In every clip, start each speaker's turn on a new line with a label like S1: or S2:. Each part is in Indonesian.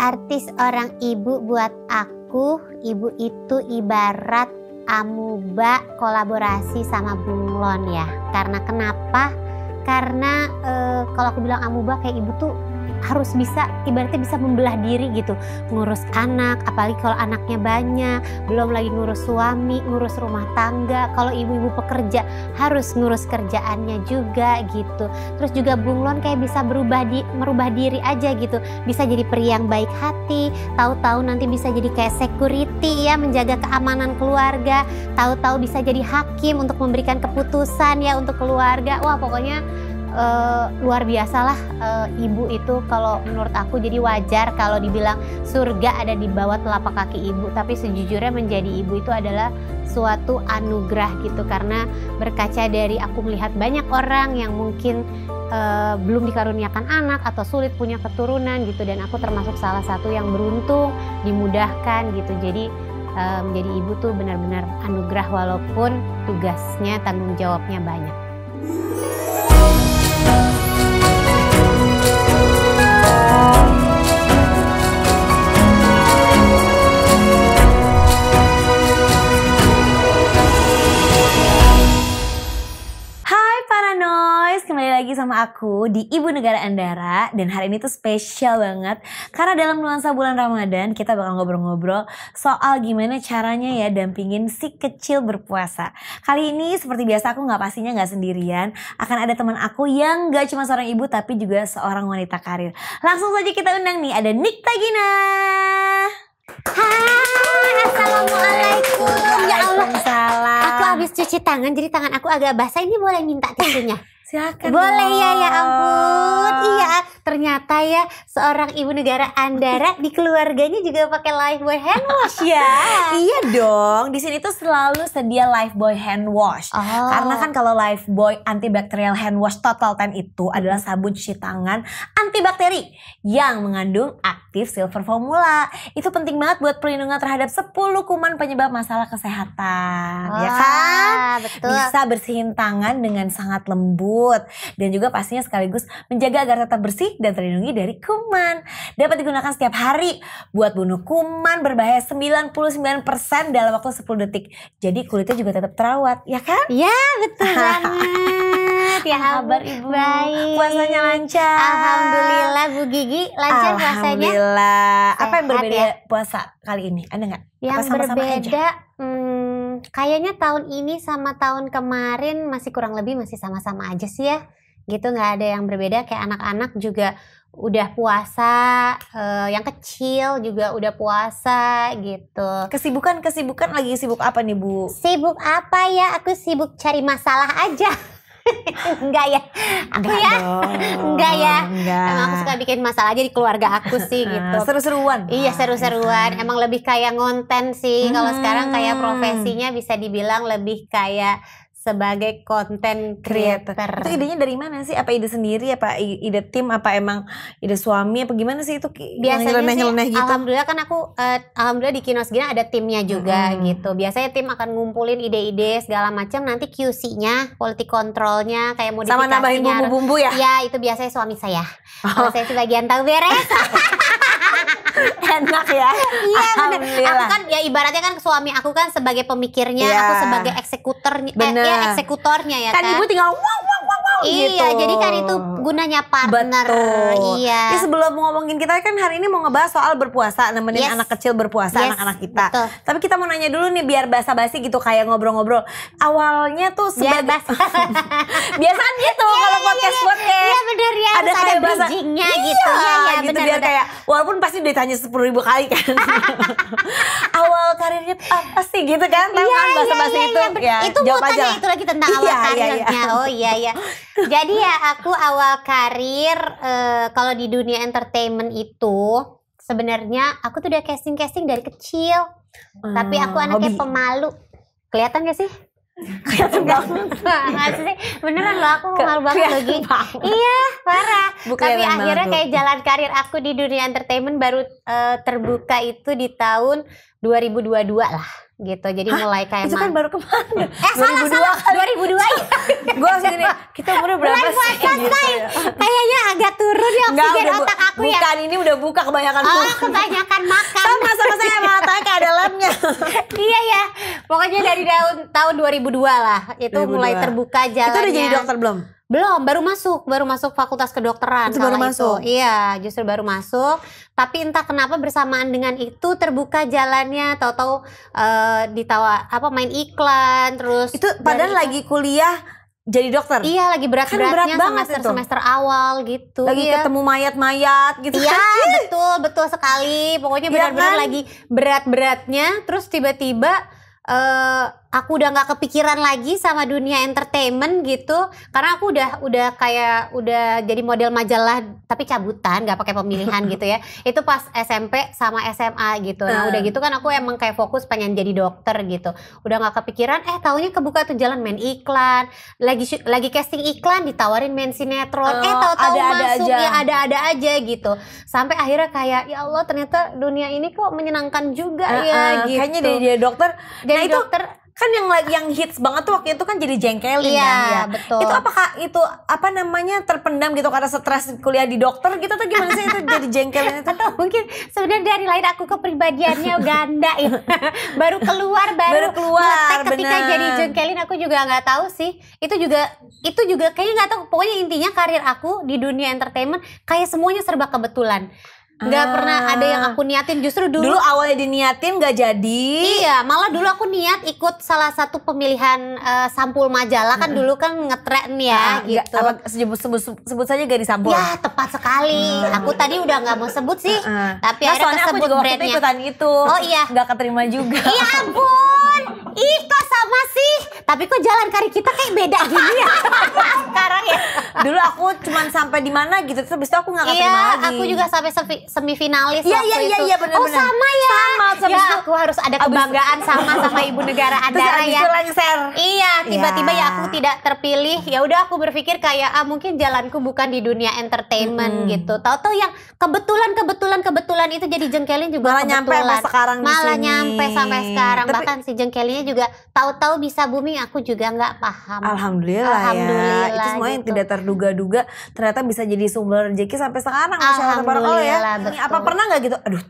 S1: Arti seorang ibu buat aku, ibu itu ibarat amuba kolaborasi sama bunglon ya. Karena kenapa? Karena kalau aku bilang amuba kayak ibu tuh harus bisa, ibaratnya bisa membelah diri gitu, ngurus anak, apalagi kalau anaknya banyak, belum lagi ngurus suami, ngurus rumah tangga. Kalau ibu-ibu pekerja harus ngurus kerjaannya juga gitu. Terus juga bunglon kayak bisa merubah diri aja gitu, bisa jadi peri yang baik hati, tahu-tahu nanti bisa jadi kayak security ya, menjaga keamanan keluarga, tahu-tahu bisa jadi hakim untuk memberikan keputusan ya untuk keluarga. Wah pokoknya luar biasalah ibu itu kalau menurut aku. Jadi wajar kalau dibilang surga ada di bawah telapak kaki ibu, tapi sejujurnya menjadi ibu itu adalah suatu anugerah gitu, karena berkaca dari aku melihat banyak orang yang mungkin belum dikaruniakan anak atau sulit punya keturunan gitu, dan aku termasuk salah satu yang beruntung dimudahkan gitu. Jadi menjadi ibu tuh benar-benar anugerah walaupun tugasnya, tanggung jawabnya banyak.
S2: Kembali lagi sama aku di Ibu Negara Andara, dan hari ini tuh spesial banget karena dalam nuansa bulan Ramadan kita bakal ngobrol-ngobrol soal gimana caranya ya dampingin si kecil berpuasa. Kali ini seperti biasa aku pastinya nggak sendirian, akan ada teman aku yang nggak cuma seorang ibu tapi juga seorang wanita karir. Langsung saja kita undang nih, ada Nikta Gina.
S1: Hai, assalamualaikum. Ya Allah,
S2: Waalaikumsalam.
S1: aku habis cuci tangan jadi tangan aku agak basah. Ini boleh minta tisunya?
S2: Silakan.
S1: Boleh
S2: dong.
S1: ya ampun. Iya, ternyata ya seorang ibu negara Andara di keluarganya juga pakai Lifebuoy hand wash ya.
S2: Iya dong, di sini tuh selalu sedia Lifebuoy hand wash. Karena kan kalau Lifebuoy antibacterial hand wash Total 10 itu adalah sabun cuci tangan antibakteri yang mengandung aktif silver formula. Itu penting banget buat perlindungan terhadap 10 kuman penyebab masalah kesehatan. Ya kan?
S1: Betul.
S2: Bisa bersihin tangan dengan sangat lembut, dan juga pastinya sekaligus menjaga agar tetap bersih dan terlindungi dari kuman. Dapat digunakan setiap hari buat bunuh kuman berbahaya 99% dalam waktu 10 detik. Jadi kulitnya juga tetap terawat, ya kan?
S1: Ya betul banget. Ya
S2: kabar Ibu?
S1: Baik.
S2: Puasanya lancar?
S1: Alhamdulillah Bu Gigi, lancar puasanya.
S2: Alhamdulillah. Apa yang
S1: Sehat
S2: berbeda
S1: ya?
S2: puasa kali ini? Ada nggak?
S1: Yang
S2: Apa sama-sama aja?
S1: berbeda, kayaknya tahun ini sama tahun kemarin masih kurang lebih masih sama-sama aja sih ya. Gitu, nggak ada yang berbeda. Kayak anak-anak juga udah puasa, yang kecil juga udah puasa gitu.
S2: Kesibukan lagi sibuk apa nih Bu?
S1: Sibuk apa ya? Aku sibuk cari masalah aja. Enggak ya? Aku ya? Enggak ya? Emang aku suka bikin masalah aja di keluarga aku sih gitu.
S2: Seru-seruan.
S1: Iya, seru-seruan. Emang lebih kayak ngonten sih. Kalau sekarang kayak profesinya bisa dibilang lebih kayak sebagai content creator.
S2: Itu idenya dari mana sih? Apa ide sendiri? Apa ide tim? Apa emang ide suami? Apa gimana sih itu?
S1: Biasanya sih
S2: gitu?
S1: alhamdulillah kan aku alhamdulillah di Kinos Gina ada timnya juga gitu. Biasanya tim akan ngumpulin ide-ide segala macam, nanti QC-nya, quality control-nya, kayak modifikasinya.
S2: Sama nambahin bumbu-bumbu ya?
S1: Ya, itu biasanya suami saya. Kalau saya sih bagian tahu beres.
S2: Enak ya.
S1: Iya bener. Aku kan ya ibaratnya kan suami aku kan sebagai pemikirnya, aku sebagai eksekutornya, eksekutornya ya kan.
S2: Kan ibu tinggal wow
S1: iya,
S2: gitu.
S1: jadi kan itu gunanya partner.
S2: Betul.
S1: Iya.
S2: Jadi sebelum ngomongin, kita kan hari ini mau ngebahas soal berpuasa, nemenin anak kecil berpuasa, anak-anak kita.
S1: Betul.
S2: Tapi kita mau nanya dulu nih biar basa-basi gitu, kayak ngobrol-ngobrol. Awalnya tuh biasanya gitu kalau podcast.
S1: Iya bener ya,
S2: ada kayak
S1: bridging-nya gitu. Iya,
S2: gitu
S1: bener,
S2: biar kayak walaupun pasti ditanya 10.000 kali kan. Awal karirnya apa sih gitu kan? Tahu kan basa-basi itu? Ya,
S1: itu mau tanya itu lagi tentang awal karirnya. Oh iya. Jadi ya aku awal karir kalau di dunia entertainment itu sebenarnya aku tuh udah casting dari kecil. Tapi aku anaknya pemalu. Kelihatan gak sih?
S2: Kelihatan banget.
S1: Sih? Beneran loh, aku malu banget lagi. Iya, parah. Tapi akhirnya kayak jalan karir aku di dunia entertainment baru terbuka itu di tahun 2022 lah. gitu. Jadi mulai kayak
S2: itu kan baru kemarin.
S1: 2002 kan. 2002 ya.
S2: Gue harus gini, kita umurnya berapa sih? Gitu ya.
S1: Kayaknya agak turun ya oksigen otak aku ya.
S2: Bukan, ini udah buka kebanyakan
S1: Kebanyakan makan.
S2: Sama saya matanya kayak ada lemnya.
S1: Iya ya. Pokoknya dari tahun 2002 lah. Itu
S2: 2002.
S1: mulai terbuka jalannya.
S2: Itu udah jadi dokter belum?
S1: Belum, baru masuk fakultas kedokteran.
S2: Itu baru masuk?
S1: Iya, justru baru masuk. Tapi entah kenapa bersamaan dengan itu terbuka jalannya. Tahu-tahu main iklan terus.
S2: Itu padahal lagi kuliah jadi dokter.
S1: Iya, lagi berat-beratnya semester awal gitu.
S2: Lagi ketemu mayat-mayat gitu.
S1: Iya, betul sekali. Pokoknya benar-benar lagi berat-beratnya. Terus tiba-tiba aku udah nggak kepikiran lagi sama dunia entertainment gitu, karena aku udah jadi model majalah tapi cabutan, nggak pakai pemilihan gitu ya. Itu pas SMP sama SMA gitu. Nah udah gitu kan aku emang kayak fokus pengen jadi dokter gitu. Udah nggak kepikiran, taunya kebuka tuh jalan main iklan, lagi casting iklan ditawarin main sinetron, tahu-tahu masuk aja. Ya ada aja gitu. Sampai akhirnya kayak ya Allah ternyata dunia ini kok menyenangkan juga ya gitu.
S2: Kayaknya jadi dokter.
S1: Jadi dokter
S2: kan yang hits banget tuh waktu itu kan jadi jengkelin
S1: iya,
S2: kan ya.
S1: Betul.
S2: Itu apakah itu terpendam gitu karena stres kuliah di dokter gitu atau gimana sih itu jadi jengkelin itu?
S1: Atau mungkin sebenarnya dari lahir aku kepribadiannya ganda ya. baru keluar ketika jadi jengkelin, aku juga nggak tahu sih. Itu juga kayaknya nggak tahu. Pokoknya intinya karir aku di dunia entertainment kayak semuanya serba kebetulan. Nggak pernah ada yang aku niatin. Justru dulu
S2: awalnya diniatin nggak jadi.
S1: Iya, malah dulu aku niat ikut salah satu pemilihan sampul majalah kan dulu kan ngetren ya gitu.
S2: Sebut saja Gadis Sampul.
S1: Ya tepat sekali. Aku tadi udah nggak mau sebut sih, tapi akhirnya kesebut brandnya.
S2: Ikutan itu.
S1: Oh iya.
S2: Nggak keterima juga.
S1: Iya ampun. Ih kok sama sih. Tapi kok jalan karir kita kayak beda gini ya. Sekarang ya.
S2: Dulu aku cuman sampai di mana gitu, terus habis itu aku nggak keterima lagi.
S1: Iya, aku juga sampai semifinalis waktu itu.
S2: Iya benar-benar.
S1: Oh sama ya.
S2: Sama.
S1: Ya aku harus ada kebanggaan sama Ibu Negara Andara ya.
S2: Terus lengser.
S1: Iya, tiba-tiba ya aku tidak terpilih. Ya udah aku berpikir kayak mungkin jalanku bukan di dunia entertainment gitu. Tahu-tahu yang kebetulan itu jadi jengkelin juga
S2: malah nyampe sampai sekarang di sini.
S1: Malah nyampe sampai sekarang. Bahkan si jengkelinnya juga tahu-tahu bisa booming, aku juga nggak paham.
S2: Alhamdulillah ya. Itu semua yang tidak terduga-duga ternyata bisa jadi sumber rezeki sampai sekarang.
S1: Alhamdulillah.
S2: Ini apa pernah nggak gitu? Aduh,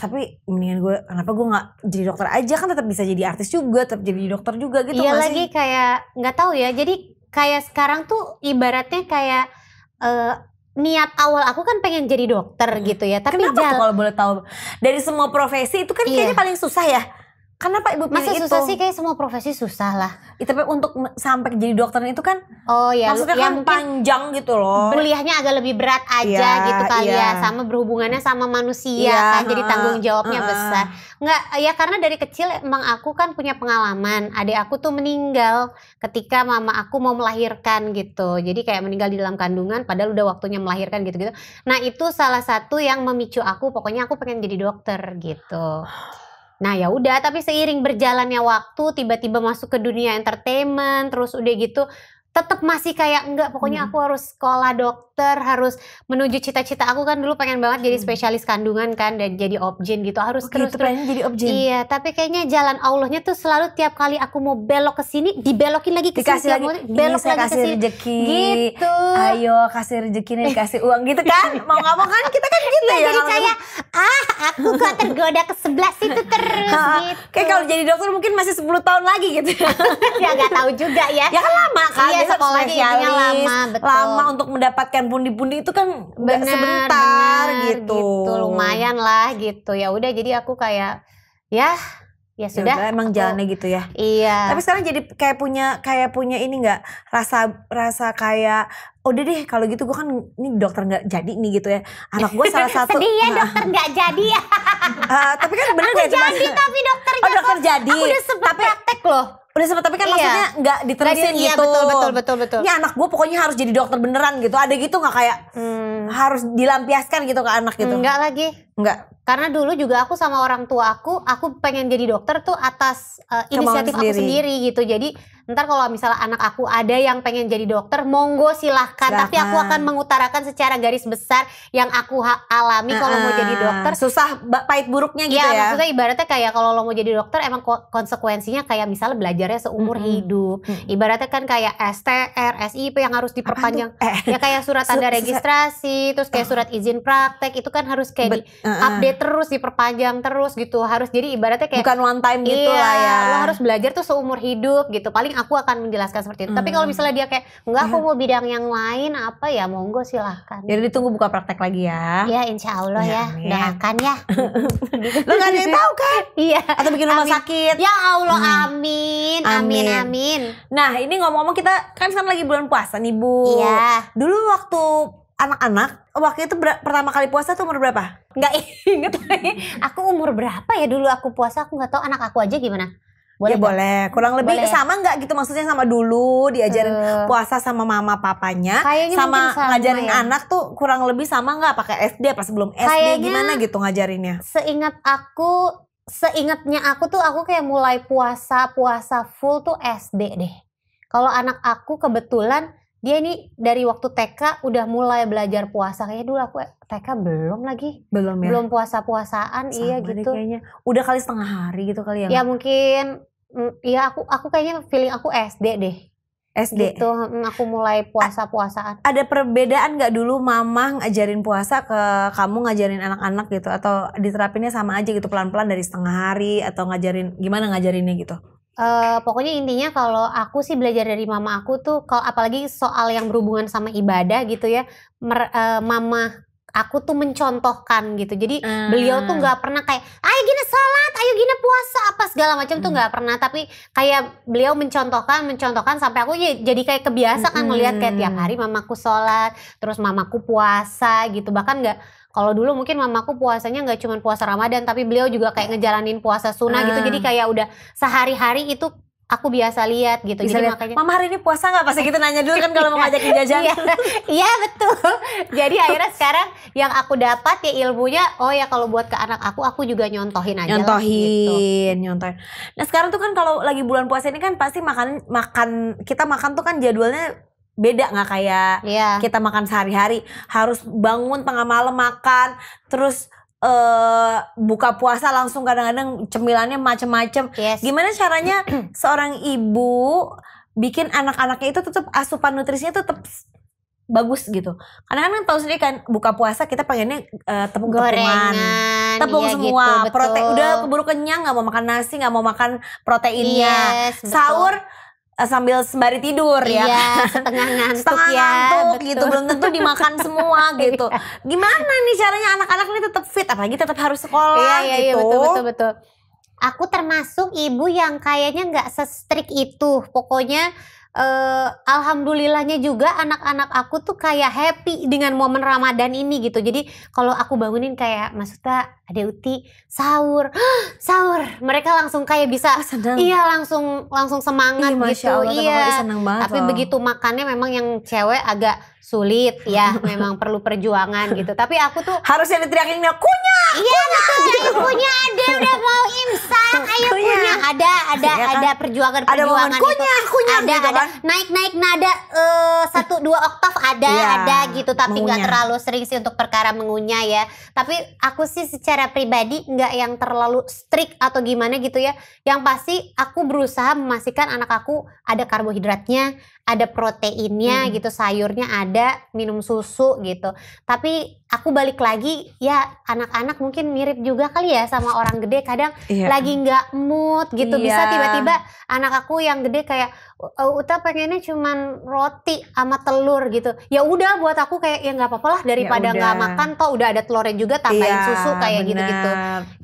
S2: tapi mendingan kenapa gue nggak jadi dokter aja, kan tetap bisa jadi artis juga, tetap jadi dokter juga gitu.
S1: Iya lagi sih? Kayak nggak tahu ya. Jadi kayak sekarang tuh ibaratnya kayak niat awal aku kan pengen jadi dokter gitu ya. Tapi
S2: kenapa kalau boleh tahu dari semua profesi itu kan kayaknya paling susah ya? Kenapa Ibu pilih itu?
S1: Masa susah sih, kayak semua profesi susah lah.
S2: Tapi untuk sampai jadi dokter itu kan maksudnya
S1: ya
S2: kan panjang gitu loh.
S1: Kuliahnya agak lebih berat aja gitu kali ya. Sama berhubungannya sama manusia kan, jadi tanggung jawabnya besar. Enggak, ya karena dari kecil emang aku kan punya pengalaman. Adik aku tuh meninggal ketika mama aku mau melahirkan gitu. Jadi kayak meninggal di dalam kandungan padahal udah waktunya melahirkan gitu-gitu. Nah itu salah satu yang memicu aku, pokoknya aku pengen jadi dokter gitu. Nah ya udah, tapi seiring berjalannya waktu tiba-tiba masuk ke dunia entertainment, terus udah gitu tetap masih kayak enggak, pokoknya aku harus sekolah dokter, harus menuju cita-cita aku kan dulu pengen banget jadi spesialis kandungan kan, dan jadi obgyn gitu, harus terus
S2: pengen jadi obgyn.
S1: Iya, tapi kayaknya jalan Allahnya tuh selalu tiap kali aku mau belok ke sini dibelokin lagi ke sini,
S2: belok lagi ke sini gitu. Ayo kasih rezeki nih, dikasih uang gitu kan. Mau nggak mau kan kita kan gitu ya.
S1: Jadi kayak aku kok tergoda ke sebelah situ terus gitu.
S2: Kayak kalau jadi dokter mungkin masih 10 tahun lagi gitu.
S1: Ya nggak tahu juga ya.
S2: Ya kan lama kan.
S1: Iya, sekolahnya intinya lama, betul.
S2: Lama untuk mendapatkan pundi-pundi itu kan sebentar gitu.
S1: Lumayan lah gitu. Ya udah, jadi aku kayak ya sudah.
S2: Emang jalannya gitu ya.
S1: Iya.
S2: Tapi sekarang jadi kayak punya ini nggak, rasa kayak udah deh kalau gitu gue kan ini dokter nggak jadi nih gitu ya. Anak gue salah satu.
S1: Sedih ya dokter nggak jadi ya.
S2: Tapi kan bener
S1: aku jadi tapi dokternya.
S2: Oh dokter jadi.
S1: Aku udah sempat praktek loh.
S2: Udah sempat, tapi kan maksudnya nggak diterusin gitu.
S1: Iya betul.
S2: Ini anak gue pokoknya harus jadi dokter beneran gitu. Ada gitu nggak kayak harus dilampiaskan gitu ke anak gitu?
S1: Enggak lagi. Enggak. Karena dulu juga aku sama orang tua aku pengen jadi dokter tuh atas inisiatif aku sendiri gitu. Jadi ntar kalau misalnya anak aku ada yang pengen jadi dokter, monggo silahkan. Tapi aku akan mengutarakan secara garis besar yang aku alami kalau mau jadi dokter.
S2: Susah pahit buruknya gitu ya.
S1: Ya maksudnya ibaratnya kayak kalau lo mau jadi dokter emang konsekuensinya kayak misalnya belajarnya seumur hidup. Ibaratnya kan kayak STR, SIP yang harus diperpanjang. Ya kayak surat tanda registrasi, terus kayak surat izin praktek itu kan harus kayak update terus, diperpanjang terus gitu. Harus jadi ibaratnya kayak
S2: bukan one time gitu lah ya.
S1: Lo harus belajar tuh seumur hidup gitu. Paling aku akan menjelaskan seperti itu. Tapi kalau misalnya dia kayak enggak, aku mau bidang yang lain apa ya, monggo silahkan.
S2: Jadi ditunggu buka praktek lagi ya.
S1: Ya insya Allah ya, doakan ya.
S2: Lo gak ada yang tahu kan?
S1: Iya.
S2: Atau bikin rumah sakit.
S1: Ya Allah, amin.
S2: Nah ini ngomong-ngomong, kita kan sekarang lagi bulan puasa nih Bu.
S1: Iya.
S2: Dulu waktu anak-anak, waktu itu pertama kali puasa tuh umur berapa?
S1: Nggak inget lagi. Aku umur berapa ya dulu aku puasa, aku nggak tahu. Anak aku aja gimana?
S2: Boleh ya boleh, kurang lebih sama nggak gitu, maksudnya sama dulu diajarin puasa sama mama papanya.
S1: Kayaknya
S2: sama ngajarin
S1: ya.
S2: Anak tuh kurang lebih sama nggak? Pakai SD pas sebelum SD kayaknya, gimana gitu ngajarinnya?
S1: Seingatnya aku tuh aku kayak mulai puasa full tuh SD deh. Kalau anak aku kebetulan dia ini dari waktu TK udah mulai belajar puasa. Kayaknya dulu aku TK belum lagi.
S2: Belum ya?
S1: Belum puasa-puasaan. Sama iya gitu.
S2: Kayaknya udah kali setengah hari gitu kali ya.
S1: Ya mungkin ya aku kayaknya feeling aku SD deh.
S2: SD
S1: gitu, aku mulai puasa-puasaan.
S2: Ada perbedaan gak dulu mama ngajarin puasa ke kamu ngajarin anak-anak gitu? Atau diterapinnya sama aja gitu pelan-pelan dari setengah hari? Atau gimana ngajarinnya gitu?
S1: Pokoknya intinya kalau aku sih belajar dari mama aku tuh, kalau apalagi soal yang berhubungan sama ibadah gitu ya, mama aku tuh mencontohkan gitu. Jadi beliau tuh nggak pernah kayak ayo gini sholat, ayo gini puasa apa segala macam tuh nggak pernah. Tapi kayak beliau mencontohkan sampai aku jadi kayak kebiasa kan melihat kayak tiap hari mamaku sholat, terus mamaku puasa gitu. Bahkan nggak, kalau dulu mungkin mamaku puasanya nggak cuma puasa Ramadan, tapi beliau juga kayak ngejalanin puasa sunnah gitu. Jadi kayak udah sehari-hari itu aku biasa lihat gitu.
S2: Bisa
S1: jadi
S2: lihat,
S1: makanya
S2: mama hari ini puasa nggak? Pasti kita nanya dulu kan kalau mau ngajakin jajan.
S1: Iya betul. Jadi akhirnya sekarang yang aku dapat ya ilmunya, oh ya kalau buat ke anak aku juga nyontohin aja.
S2: Nyontohin. Nah sekarang tuh kan kalau lagi bulan puasa ini kan pasti kita makan tuh kan jadwalnya beda, nggak kayak kita makan sehari-hari. Harus bangun tengah malam makan, terus buka puasa langsung kadang-kadang cemilannya macem-macem. Gimana caranya seorang ibu bikin anak-anaknya itu tetap asupan nutrisinya tetap bagus gitu? Karena kan tahu sendiri kan buka puasa kita pengennya tepung-tepungan, tepung semua,
S1: gitu,
S2: protein udah keburu kenyang, nggak mau makan nasi, nggak mau makan proteinnya. Sahur sambil sembari tidur ya kan? Setengah ngantuk gitu, belum tentu dimakan semua gitu. Gimana nih caranya anak-anak ini tetap fit, apalagi tetap harus sekolah gitu.
S1: Iya betul. Aku termasuk ibu yang kayaknya nggak se-strict itu. Pokoknya alhamdulillahnya juga anak-anak aku tuh kayak happy dengan momen Ramadan ini gitu. Jadi kalau aku bangunin kayak maksudnya Ade Uti sahur, mereka langsung kayak bisa, langsung semangat gitu.
S2: Seneng banget
S1: tapi begitu makannya memang yang cewek agak sulit ya, memang perlu perjuangan gitu. Tapi aku tuh
S2: harusnya diteriakin kunyah.
S1: Iya betul, ayo kunyah, Ade udah mau imsak, ayo kunyah. Ada perjuangan
S2: ada kunyah
S1: ada
S2: gitu kan?
S1: naik nada 1-2 oktav ada gitu, tapi nggak terlalu sering sih untuk perkara mengunyah ya. Tapi aku sih secara pribadi nggak yang terlalu strict atau gimana gitu ya. Yang pasti aku berusaha memastikan anak aku ada karbohidratnya, ada proteinnya gitu, sayurnya ada, minum susu gitu. Tapi aku balik lagi ya, anak-anak mungkin mirip juga kali ya sama orang gede, kadang lagi nggak mood gitu. Bisa tiba-tiba anak aku yang gede kayak Uta pengennya cuman roti sama telur gitu. Ya udah, buat aku kayak ya nggak apa-apa lah daripada nggak makan, toh udah ada telurnya juga, tambahin susu kayak gitu-gitu.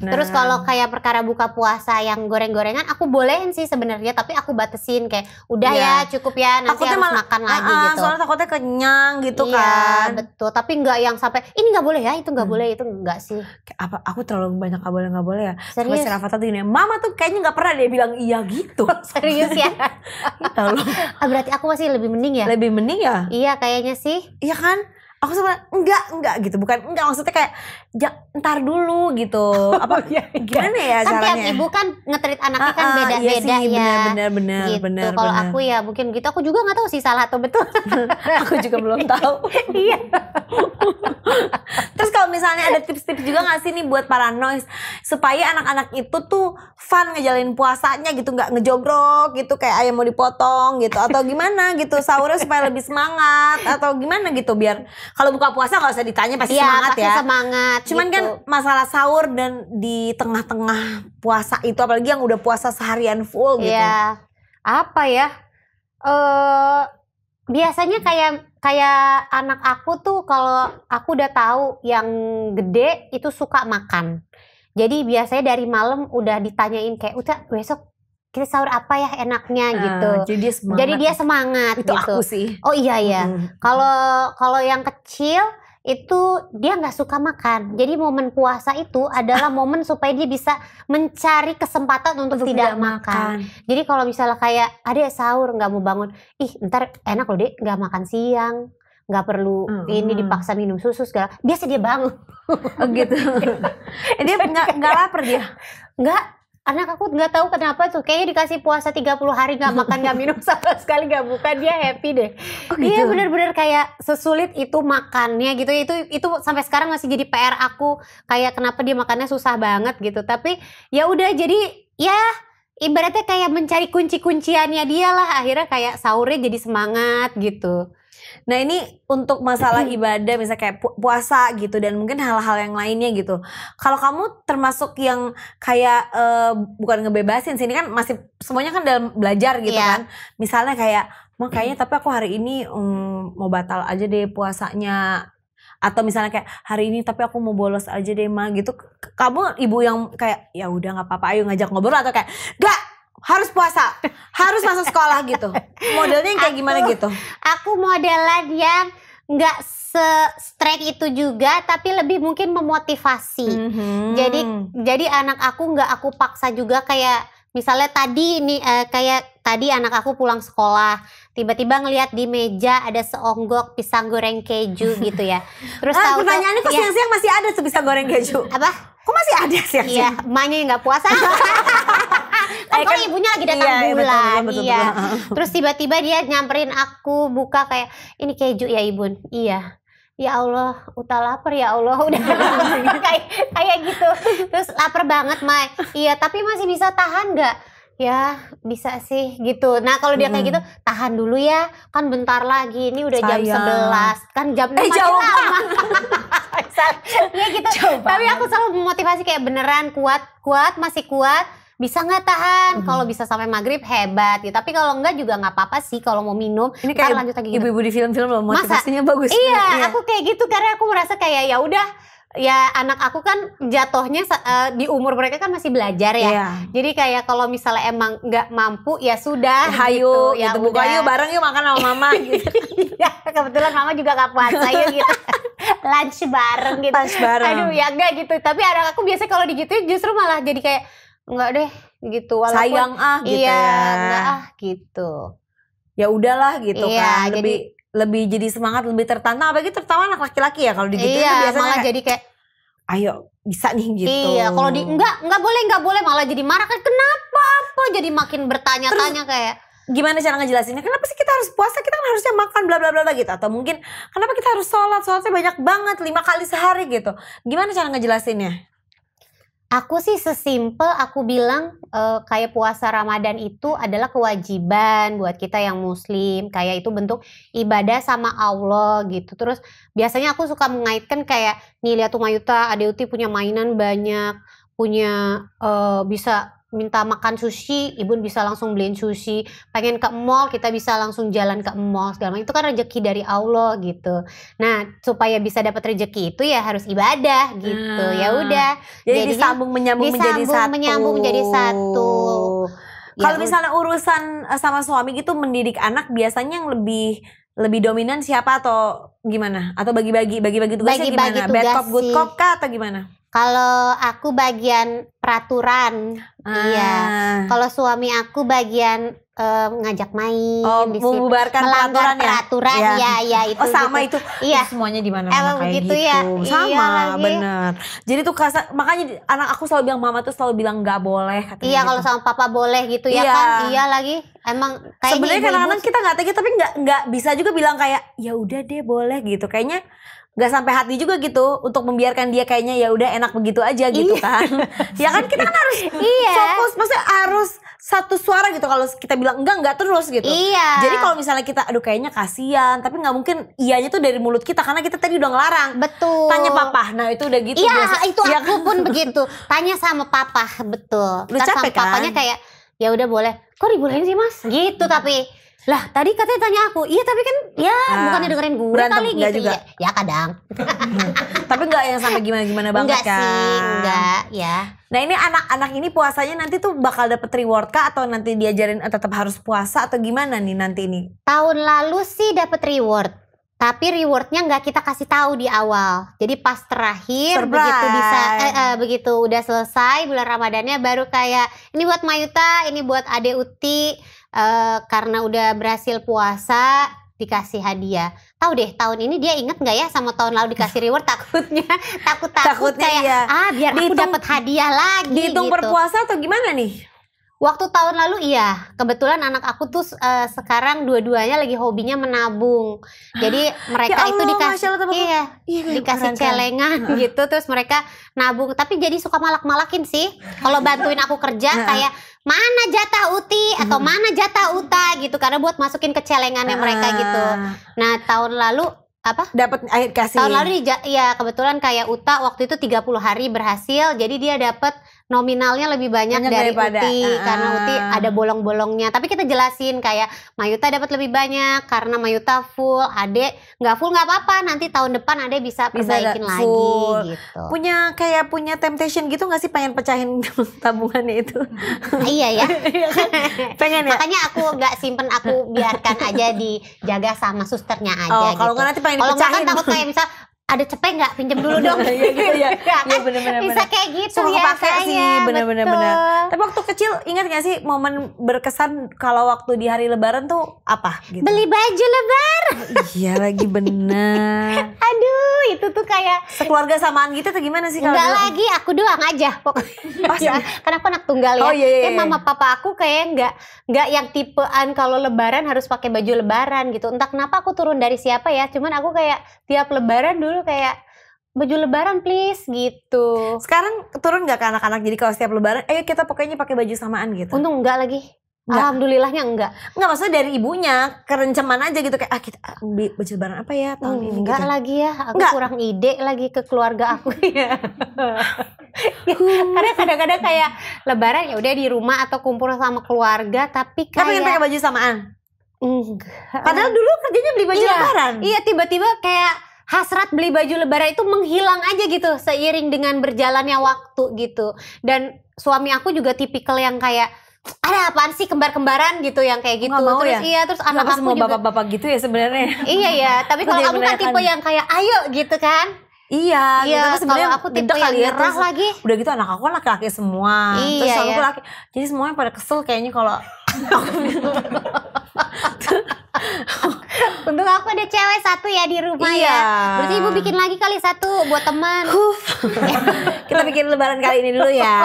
S1: Terus kalau kayak perkara buka puasa yang goreng-gorengan aku bolehin sih sebenarnya, tapi aku batasin kayak udah ya cukup ya, nanti takutnya harus makan lagi gitu.
S2: Soalnya takutnya kenyang gitu kan.
S1: Iya betul, tapi nggak yang sampai ini nggak boleh ya, itu nggak boleh, itu nggak sih.
S2: Apa aku terlalu banyak nggak boleh ya.
S1: Serius?
S2: Sampai Rafa tuh gini, mama tuh kayaknya nggak pernah dia bilang iya gitu.
S1: Serius ya? Berarti aku masih lebih mending ya?
S2: Lebih mending ya?
S1: Iya kayaknya sih.
S2: Iya kan? Aku sama enggak gitu, bukan enggak, maksudnya kayak ntar dulu gitu. Apa gimana ya
S1: kan
S2: caranya?
S1: tiap ibu kan nge-treat anaknya kan beda-beda
S2: iya sih,
S1: ya.
S2: benar.
S1: Gitu. Kalau aku ya mungkin gitu, aku juga nggak tahu sih salah atau betul.
S2: Aku juga belum tahu.
S1: Iya.
S2: Terus kalau misalnya ada tips-tips juga nggak sih nih buat para noise supaya anak-anak itu tuh fun ngejalanin puasanya gitu, nggak ngejogrok gitu kayak ayam mau dipotong gitu, atau gimana gitu sahurnya supaya lebih semangat atau gimana gitu, biar kalau buka puasa nggak usah ditanya pasti semangat
S1: pasti
S2: ya.
S1: Semangat.
S2: Cuman
S1: gitu.
S2: kan masalah sahur dan di tengah-tengah puasa itu, apalagi yang udah puasa seharian full gitu.
S1: Iya. Apa ya? Biasanya kayak anak aku tuh kalau aku udah tahu yang gede itu suka makan. Jadi biasanya dari malam udah ditanyain kayak, udah besok kita sahur apa ya enaknya gitu. Jadi dia semangat.
S2: Itu
S1: gitu.
S2: aku sih.
S1: Oh iya ya. Kalau yang kecil itu dia nggak suka makan. Jadi momen puasa itu adalah momen supaya dia bisa mencari kesempatan untuk tidak makan. Jadi kalau misalnya kayak adek sahur nggak mau bangun, ntar enak loh dek nggak makan siang, nggak perlu ini dipaksa minum susu segala. Biasa dia bangun.
S2: Oh gitu. Dia nggak lapar dia?
S1: Nggak. Anak aku nggak tahu kenapa tuh, kayaknya dikasih puasa 30 hari nggak makan nggak minum sama sekali nggak buka, dia happy deh.
S2: Oh gitu?
S1: Dia bener-bener kayak sesulit itu makannya gitu. Itu sampai sekarang masih jadi PR aku, kayak kenapa dia makannya susah banget gitu. Tapi ya udah, jadi ya ibaratnya kayak mencari kunci-kunciannya dia lah, akhirnya kayak sahurnya jadi semangat gitu.
S2: Nah ini untuk masalah ibadah misalnya kayak puasa gitu dan mungkin hal-hal yang lainnya gitu. Kalau kamu termasuk yang kayak bukan ngebebasin sih, ini kan masih semuanya kan dalam belajar gitu kan. Misalnya kayak, kayaknya tapi aku hari ini mau batal aja deh puasanya. Atau misalnya kayak hari ini tapi aku mau bolos aja deh Ma gitu. Kamu ibu yang kayak ya udah nggak apa-apa, ayo ngajak ngobrol, atau kayak gak harus puasa, harus masuk sekolah gitu. Modelnya yang kayak gimana gitu?
S1: Aku modelan yang nggak se-straight itu juga, tapi lebih mungkin memotivasi. Jadi anak aku nggak aku paksa juga, kayak misalnya tadi nih kayak tadi anak aku pulang sekolah, tiba-tiba ngelihat di meja ada seonggok pisang goreng keju gitu ya. Terus
S2: pertanyaannya kok siang-siang masih ada tuh pisang goreng keju?
S1: Apa?
S2: Kok masih ada siang-siang?
S1: Iya, emaknya yang nggak puasa. Kan ibunya lagi datang bulan.
S2: Betul.
S1: Terus tiba-tiba dia nyamperin aku, buka kayak, ini keju ya Ibun? Iya. Ya Allah, udah lapar ya Allah, udah kayak gitu. Terus lapar banget Mai. Iya, tapi masih bisa tahan nggak? Ya bisa sih gitu. Nah kalau dia kayak gitu, tahan dulu ya, kan bentar lagi, ini udah jam 11, kan jam 6 masih lama. Ya gitu. Tapi aku selalu memotivasi kayak beneran kuat, masih kuat. Bisa nggak tahan? Kalau bisa sampai maghrib hebat gitu. Tapi kalau enggak juga nggak apa-apa sih. Kalau mau minum,
S2: ini kayak
S1: lanjut lagi gitu.
S2: Ibu-ibu di film-film loh, motivasinya bagus.
S1: Iya, aku kayak gitu karena aku merasa kayak ya udah, ya anak aku kan jatuhnya di umur mereka kan masih belajar ya. Jadi kayak kalau misalnya emang nggak mampu ya sudah.
S2: Hayu,
S1: gitu. Ya
S2: buka yuk bareng yuk makan sama mama gitu.
S1: Ya kebetulan mama juga nggak puasa ya gitu. Lunch bareng gitu. Aduh ya enggak gitu. Tapi anak aku biasanya kalau digituin justru malah jadi kayak enggak deh gitu, walaupun
S2: sayang gitu
S1: iya,
S2: ya.
S1: Enggak gitu.
S2: Ya udahlah gitu kan. Lebih jadi semangat, lebih tertantang, apalagi terutama anak laki-laki ya kalau digituin tuh biasanya
S1: malah jadi kayak
S2: ayo bisa nih gitu.
S1: Iya, kalau enggak boleh malah jadi marah kan, kenapa apa jadi makin bertanya-tanya kayak
S2: gimana cara ngejelasinnya? Kenapa sih kita harus puasa? Kita kan harusnya makan bla bla bla gitu. Atau mungkin kenapa kita harus sholatnya banyak banget 5 kali sehari gitu. Gimana cara ngejelasinnya?
S1: Aku sih sesimpel aku bilang kayak puasa Ramadan itu adalah kewajiban buat kita yang muslim, kayak itu bentuk ibadah sama Allah gitu. Terus biasanya aku suka mengaitkan kayak nih, lihat tuh Mayuta, Ade Uti punya mainan banyak, punya bisa minta makan sushi, Ibu bisa langsung beliin sushi, pengen ke mall kita bisa langsung jalan ke mall segala macam. Itu kan rezeki dari Allah gitu. Nah supaya bisa dapat rezeki itu ya harus ibadah gitu. Ya udah.
S2: Jadi disambung menyambung menjadi satu. Kalau misalnya urusan sama suami gitu mendidik anak, biasanya yang lebih dominan siapa atau gimana? Atau bagi-bagi tugasnya gimana? Bad cop good cop kah atau gimana?
S1: Kalau aku bagian peraturan, iya. Kalau suami aku bagian ngajak main,
S2: membubarkan
S1: melanggar peraturan, ya itu.
S2: Oh sama gitu.
S1: Iya.
S2: Semuanya di mana-mana kayak
S1: gitu.
S2: Ya. Sama,
S1: iya
S2: bener. Jadi tuh makanya anak aku selalu bilang, mama tuh selalu bilang nggak boleh.
S1: Iya gitu. Kalau sama papa boleh gitu ya kan. Iya lagi. Emang kayak
S2: sebenarnya kadang-kadang kita nggak tega, tapi nggak bisa juga bilang kayak ya udah deh boleh gitu. Kayaknya nggak sampai hati juga gitu untuk membiarkan dia kayaknya ya udah enak begitu aja gitu kan. Ya kan kita kan harus fokus, maksudnya harus satu suara gitu. Kalau kita bilang enggak terus gitu.
S1: Iya.
S2: Jadi kalau misalnya kita aduh kayaknya kasihan, tapi nggak mungkin iyanya tuh dari mulut kita karena kita tadi udah ngelarang.
S1: Betul.
S2: Tanya papa, nah itu udah gitu.
S1: Iya itu aku pun begitu. Tanya sama papa, betul.
S2: Lu capek
S1: kan? Papanya kayak ya udah boleh. Kok dibolehin sih mas? Gitu tapi lah tadi katanya tanya aku, iya tapi kan bukannya dengerin gue
S2: berantem,
S1: kali gitu
S2: juga.
S1: Ya kadang.
S2: Tapi enggak yang sampai gimana-gimana banget kan.
S1: Enggak ya.
S2: Nah ini anak-anak ini puasanya nanti tuh bakal dapet reward kah atau nanti diajarin tetap harus puasa atau gimana nih nanti ini?
S1: Tahun lalu sih dapet reward. Tapi rewardnya nggak kita kasih tahu di awal. Jadi pas terakhir begitu udah selesai bulan Ramadannya baru kayak ini buat Mayuta, ini buat Ade Uti. Karena udah berhasil puasa dikasih hadiah. Tahu deh tahun ini dia inget nggak ya sama tahun lalu dikasih reward takutnya kayak biar aku dapat hadiah lagi.
S2: Dihitung
S1: gitu.
S2: per puasa atau gimana nih?
S1: Waktu tahun lalu iya, kebetulan anak aku tuh sekarang dua-duanya lagi hobinya menabung. Jadi mereka
S2: ya Allah,
S1: itu dikasih dikasih celengan gitu, terus mereka nabung. Tapi jadi suka malak-malakin sih. Kalau bantuin aku kerja kayak mana jatah Uti atau mana jatah Uta gitu, karena buat masukin ke celengannya mereka gitu. Nah tahun lalu
S2: dapat akhir kasih.
S1: Tahun lalu kebetulan kayak Uta waktu itu 30 hari berhasil, jadi dia dapat nominalnya lebih banyak dari Uti karena Uti ada bolong-bolongnya. Tapi kita jelasin kayak Mayuta dapat lebih banyak karena Mayuta full, Ade nggak full nggak apa-apa, nanti tahun depan Ade bisa perbaikin lagi gitu.
S2: Punya temptation gitu nggak sih pengen pecahin tabungannya itu?
S1: Iya ya.
S2: Pengen ya.
S1: Makanya aku nggak simpen, aku biarkan aja dijaga sama susternya aja.
S2: Kalau nggak nanti pengen
S1: kalau
S2: dipecahin.
S1: Kalau nggak takut kayak misal ada cepet nggak pinjam dulu dong.
S2: Iya gitu ya. Iya benar-benar.
S1: Bisa kayak gitu
S2: ya. Kepake sih benar-benar. Tapi waktu kecil ingat gak sih momen berkesan kalau waktu di hari Lebaran tuh apa? Gitu?
S1: Beli baju Lebaran.
S2: Iya lagi bener.
S1: Aduh itu tuh kayak
S2: sekeluarga samaan gitu atau gimana sih?
S1: Enggak lagi, aku doang aja pokoknya. Karena aku anak tunggal ya.
S2: Iya.
S1: Mama papa aku kayak nggak yang tipean kalau Lebaran harus pakai baju Lebaran gitu. Entah kenapa aku turun dari siapa ya. Cuman aku kayak tiap Lebaran dulu kayak baju Lebaran please gitu.
S2: Sekarang turun nggak ke anak-anak jadi kalau setiap Lebaran, ayo kita pokoknya pakai baju samaan gitu?
S1: Untung enggak lagi. Alhamdulillahnya enggak.
S2: Enggak, maksudnya dari ibunya kerenceman aja gitu kayak kita beli baju Lebaran apa ya tahun ini?
S1: Enggak gitu. Lagi ya, aku kurang ide lagi ke keluarga aku ya. Karena kadang-kadang kayak Lebaran ya udah di rumah atau kumpul sama keluarga, tapi kayak
S2: pengen pakai baju samaan.
S1: Enggak.
S2: Padahal dulu kerjanya beli baju Lebaran.
S1: Iya, tiba-tiba kayak hasrat beli baju Lebaran itu menghilang aja gitu seiring dengan berjalannya waktu gitu. Dan suami aku juga tipikal yang kayak ada apaan sih kembar-kembaran gitu yang kayak gitu.
S2: Terus
S1: ya? Terus anak aku
S2: semua
S1: juga
S2: bapak-bapak gitu ya sebenarnya.
S1: Iya ya, tapi kalau kamu kan tipe yang kayak ayo gitu kan.
S2: Iya, gitu.
S1: Kalau aku tipe yang nyerah lagi.
S2: Udah gitu anak aku laki-laki semua. Terus aku laki. Jadi semuanya pada kesel kayaknya kalau
S1: Untung aku ada cewek satu ya di rumah ya. Berarti ibu bikin lagi kali satu buat teman.
S2: Kita bikin Lebaran kali ini dulu ya.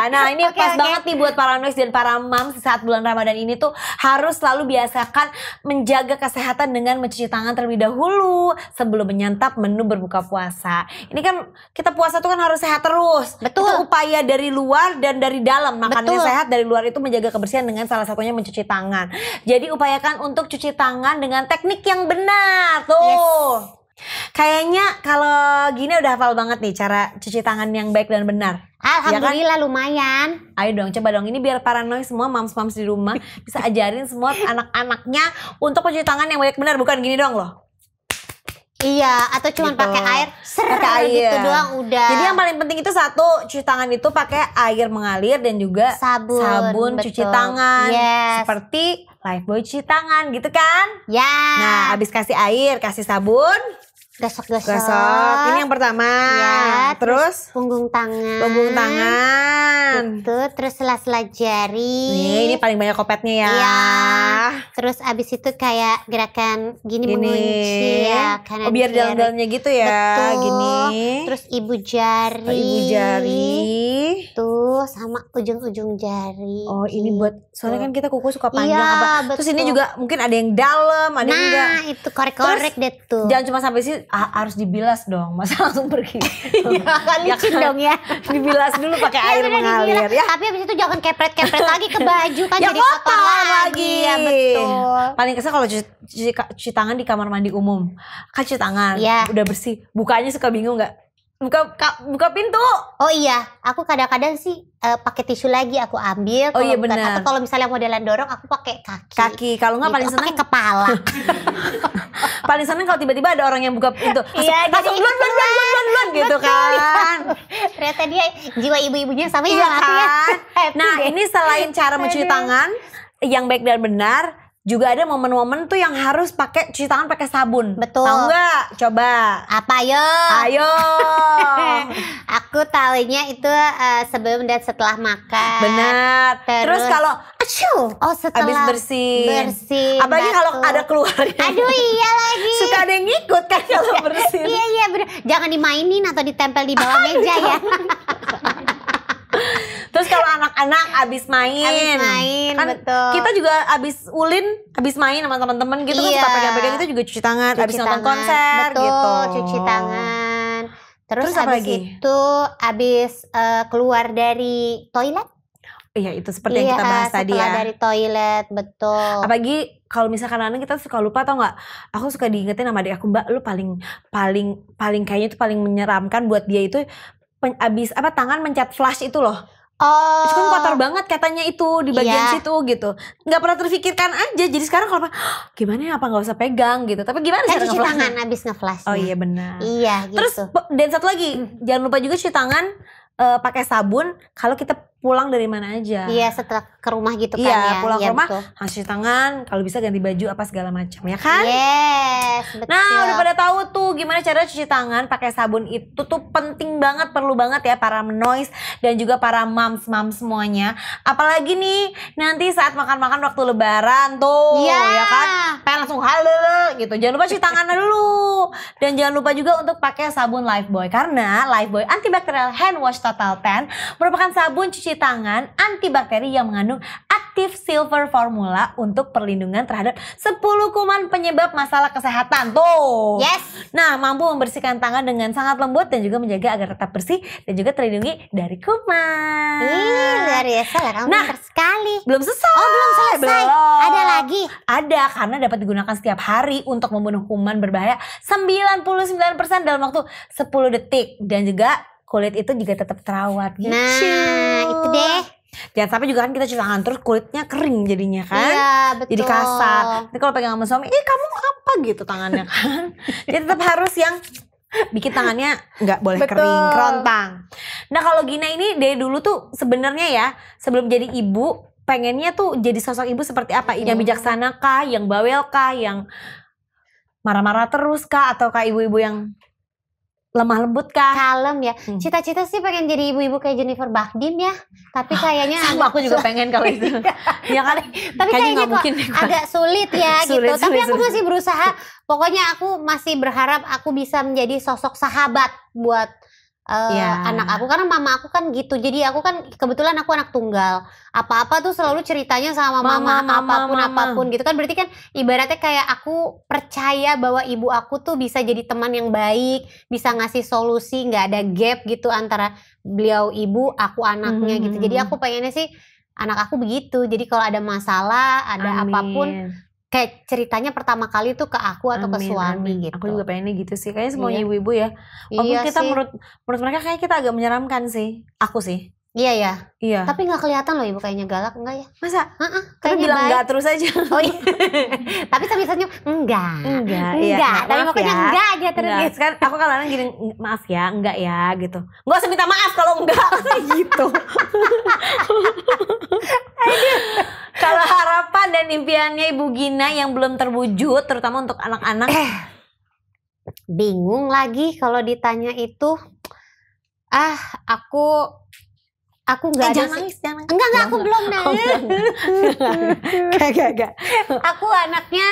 S2: Nah ini pas banget nih buat para noise dan para moms di saat bulan Ramadan ini tuh harus selalu biasakan menjaga kesehatan dengan mencuci tangan terlebih dahulu sebelum menyantap menu berbuka puasa. Ini kan kita puasa tuh kan harus sehat terus.
S1: Betul.
S2: Itu upaya dari luar dan dari dalam. Makannya sehat dari luar itu menjaga kebersihan dengan salah satunya mencuci tangan. Jadi upayakan untuk cuci tangan dengan teknik yang benar tuh. Yes. Kayaknya kalau gini udah hafal banget nih cara cuci tangan yang baik dan benar.
S1: Alhamdulillah ya kan? Lumayan.
S2: Ayo dong coba dong ini biar paranoid semua moms-moms di rumah bisa ajarin semua anak-anaknya untuk cuci tangan yang baik benar, bukan gini dong loh.
S1: Iya, atau cuma gitu. Pakai air, pakai air gitu doang udah.
S2: Jadi yang paling penting itu satu, cuci tangan itu pakai air mengalir dan juga sabun cuci tangan.
S1: Yes.
S2: Seperti Lifebuoy cuci tangan gitu kan?
S1: Ya.
S2: Nah, abis kasih air, kasih sabun.
S1: Gosok-gosok.
S2: Gosok. Ini yang pertama.
S1: Ya,
S2: terus
S1: punggung tangan.
S2: punggung tangan.
S1: Gitu, terus sela-sela jari.
S2: Nih, ini paling banyak kopetnya ya.
S1: Iya. Terus abis itu kayak gerakan gini mengunci ya, kanan
S2: Oh, biar
S1: kiri.
S2: dalam-dalamnya gitu ya.
S1: Betul.
S2: Gini.
S1: Terus ibu jari.
S2: Oh, ibu jari.
S1: Tuh sama ujung-ujung jari.
S2: Oh, ini buat soalnya kan kita kuku suka panjang
S1: Iya,
S2: apa. Terus ini juga mungkin ada yang dalam, ada yang enggak.
S1: Nah, itu korek-korek deh tuh.
S2: Jangan cuma sampai sini, harus dibilas dong. Masa langsung pergi.
S1: Iya, kan licin dong ya.
S2: Dibilas dulu pakai air
S1: bener,
S2: mengalir
S1: dibilas.
S2: ya.
S1: Tapi abis itu jangan kepret-kepret lagi ke baju kan
S2: Ya
S1: jadi kotor lagi. Ya betul.
S2: Paling kesel kalau cuci tangan di kamar mandi umum. Kan cuci tangan,
S1: Iya.
S2: udah bersih. Bukanya suka bingung nggak? Buka pintu.
S1: Oh iya, aku kadang-kadang sih pakai tisu lagi aku ambil.
S2: Oh iya,
S1: Kalau bukan-
S2: benar.
S1: Atau kalau misalnya modelan dorong aku pakai kaki.
S2: Kalau nggak
S1: Gitu,
S2: paling seneng
S1: pakai kepala.
S2: paling seneng kalau tiba-tiba ada orang yang buka pintu.
S1: Iya,
S2: Langsung
S1: jadi
S2: duluan gitu kan.
S1: Ternyata dia jiwa ibu-ibunya sama
S2: Iya
S1: ya. Aku ya.
S2: kan?
S1: Happy
S2: Nah,
S1: deh.
S2: ini selain cara mencuci
S1: Aduh.
S2: tangan yang baik dan benar, juga ada momen-momen tuh yang harus pakai cuci tangan pakai sabun.
S1: Betul.
S2: Tahu nggak? Coba.
S1: Apa yo?
S2: Ayo.
S1: Aku tahunya itu sebelum dan setelah makan.
S2: Benar. Terus kalau
S1: Oh setelah
S2: habis bersin.
S1: bersin,
S2: Apalagi kalau
S1: batuk.
S2: ada keluarnya.
S1: Aduh iya lagi.
S2: Suka ada yang ngikut kan kalau bersin.
S1: Iya bener. Jangan dimainin atau ditempel di bawah meja ya.
S2: Terus kalau anak-anak abis main,
S1: Abis main,
S2: kan
S1: betul.
S2: kita juga abis ulin, abis main sama teman-teman gitu kan
S1: Iya.
S2: suka pegang-pegang itu juga cuci tangan, abis
S1: Cuci
S2: nonton
S1: tangan.
S2: konser
S1: Betul,
S2: gitu.
S1: cuci tangan. Terus
S2: Terus apa
S1: habis
S2: lagi?
S1: itu habis keluar dari toilet.
S2: Iya itu seperti yang kita bahas tadi
S1: setelah
S2: ya.
S1: dari toilet, betul.
S2: Apalagi kalau misalkan anak kita suka lupa tau nggak? Aku suka diingetin sama adik aku, Mbak, lu paling kayaknya itu paling menyeramkan buat dia itu abis tangan mencet flash itu loh.
S1: Oh.
S2: Itu kan kotor banget katanya itu di bagian
S1: Iya.
S2: situ gitu. Nggak pernah terfikirkan aja. Jadi sekarang kalau gimana ya, apa nggak usah pegang gitu. Tapi gimana
S1: Kan
S2: cara
S1: cuci
S2: nge-flashnya?
S1: tangan habis nge-flash.
S2: Oh iya benar.
S1: Iya gitu.
S2: Terus dan satu lagi, jangan lupa juga cuci tangan pakai sabun kalau kita pulang dari mana aja.
S1: Iya setelah ke rumah gitu kan
S2: Iya,
S1: ya.
S2: pulang
S1: Iya,
S2: ke rumah
S1: betul.
S2: harus cuci tangan, kalau bisa ganti baju apa segala macam ya kan?
S1: Yes, betul.
S2: Nah, udah pada tahu tuh gimana cara cuci tangan pakai sabun itu tuh penting banget, perlu banget ya para menois dan juga para moms semuanya. Apalagi nih nanti saat makan-makan waktu lebaran tuh,
S1: Iya.
S2: ya kan? Pengen langsung halal gitu. Jangan lupa cuci tangannya dulu. Dan jangan lupa juga untuk pakai sabun Lifebuoy karena Lifebuoy Antibacterial Hand Wash Total 10 merupakan sabun cuci tangan antibakteri yang mengandung aktif silver formula untuk perlindungan terhadap 10 kuman penyebab masalah kesehatan tuh.
S1: Yes.
S2: Nah, mampu membersihkan tangan dengan sangat lembut dan juga menjaga agar tetap bersih dan juga terlindungi dari kuman.
S1: Ih, luar biasa lah kamu
S2: Nah,
S1: pintar sekali.
S2: Belum selesai.
S1: Oh, belum selesai.
S2: Belum.
S1: Ada lagi.
S2: Ada karena dapat digunakan setiap hari untuk membunuh kuman berbahaya 99% dalam waktu 10 detik dan juga kulit itu juga tetap terawat gitu.
S1: Nah, itu deh.
S2: Jangan sampai juga kan kita cuci tangan terus kulitnya kering jadinya kan.
S1: Iya, betul.
S2: Jadi kasar. Nanti kalau pegang sama suami, kamu apa gitu tangannya kan. Jadi tetap harus yang bikin tangannya nggak boleh
S1: Betul.
S2: kering, kerontang. Nah kalau Gina ini dari dulu tuh sebenarnya ya sebelum jadi ibu pengennya tuh jadi sosok ibu seperti apa? Yang bijaksana kah, yang bawel kah, yang marah-marah terus kah, atau kah ibu-ibu yang lemah lembut kah?
S1: Kalem ya. Cita-cita sih pengen jadi ibu-ibu kayak Jennifer Bardem ya. Tapi kayaknya
S2: Sama aku juga pengen kalau itu. Ya kan?
S1: Tapi
S2: Kayaknya
S1: kayaknya
S2: nggak
S1: kok
S2: mungkin deh, Kak.
S1: agak sulit ya
S2: Sulit,
S1: gitu. Tapi
S2: sulit,
S1: aku
S2: sulit.
S1: masih berusaha. Pokoknya aku masih berharap aku bisa menjadi sosok sahabat buat
S2: Ya.
S1: anak aku. Karena mama aku kan gitu. Jadi aku kan kebetulan aku anak tunggal. Apa-apa tuh selalu ceritanya sama mama, apapun gitu kan. Berarti kan ibaratnya kayak aku percaya bahwa ibu aku tuh bisa jadi teman yang baik, bisa ngasih solusi, nggak ada gap gitu antara beliau ibu, aku anaknya gitu. Jadi aku pengennya sih anak aku begitu. Jadi kalau ada masalah, ada
S2: Amin.
S1: apapun, kayak ceritanya pertama kali tuh ke aku atau ke
S2: Amin,
S1: suami
S2: amin.
S1: gitu.
S2: Aku juga pengennya gitu sih. Kayaknya semuanya
S1: Iya.
S2: ibu-ibu ya. Walaupun
S1: Iya
S2: kita
S1: sih.
S2: menurut mereka kayak kita agak menyeramkan sih. Aku sih.
S1: Iya ya.
S2: Iya.
S1: Tapi nggak kelihatan loh ibu kayaknya galak, enggak ya?
S2: Masa?
S1: Heeh,
S2: Tapi
S1: kayaknya
S2: bilang
S1: baik.
S2: enggak terus aja.
S1: Oh iya. Tapi sambil enggak.
S2: Enggak, iya.
S1: Enggak,
S2: Nah,
S1: tapi
S2: maaf
S1: pokoknya
S2: ya.
S1: enggak aja terus
S2: Enggak.
S1: gitu.
S2: Kan aku kadang-kadang gini, maaf ya, enggak ya gitu. Enggak usah minta maaf kalau enggak gitu. Kalau harapan dan impiannya Ibu Gina yang belum terwujud, terutama untuk anak-anak,
S1: Bingung lagi kalau ditanya itu. Aku nggak ada.
S2: Jangan nangis.
S1: Enggak, aku belum nangis. Gak. Aku anaknya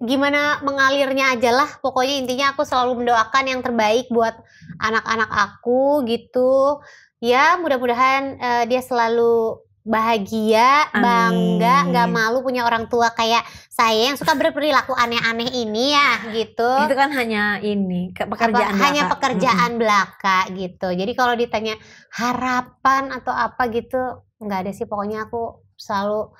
S1: gimana mengalirnya aja lah. Pokoknya intinya aku selalu mendoakan yang terbaik buat anak-anak aku gitu. Ya mudah-mudahan dia selalu bahagia, bangga, nggak malu punya orang tua kayak saya yang suka berperilaku aneh-aneh ini ya gitu.
S2: Itu kan hanya pekerjaan belaka.
S1: Hanya pekerjaan belaka gitu. Jadi kalau ditanya harapan atau apa gitu, nggak ada sih. Pokoknya aku selalu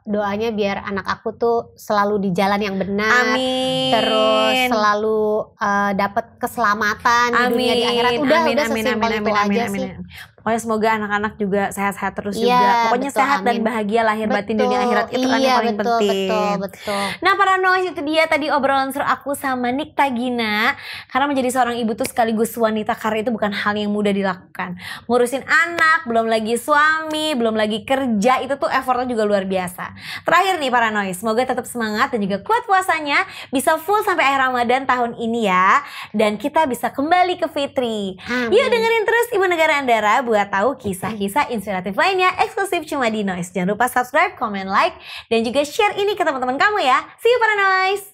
S1: doanya biar anak aku tuh selalu di jalan yang benar.
S2: Amin.
S1: Terus selalu dapat keselamatan di dunia di akhirat. Udah sesimpel itu aja sih.
S2: Pokoknya semoga anak-anak juga sehat-sehat terus juga. Pokoknya betul, sehat dan bahagia lahir batin dunia akhirat. Itu kan yang paling penting. Betul. Nah para noise, itu dia tadi obrolan seru aku sama Nikta Gina. Karena menjadi seorang ibu tuh sekaligus wanita karir itu bukan hal yang mudah dilakukan. Ngurusin anak, belum lagi suami, belum lagi kerja, itu tuh effortnya juga luar biasa. Terakhir nih para noise, semoga tetap semangat dan juga kuat puasanya. Bisa full sampai akhir Ramadan tahun ini ya. Dan kita bisa kembali ke Fitri. Yuk dengerin terus Ibu Negara Andara buat tahu kisah-kisah inspiratif lainnya eksklusif cuma di Noise. Jangan lupa subscribe, comment, like, dan juga share ini ke teman-teman kamu ya. See you para Noise!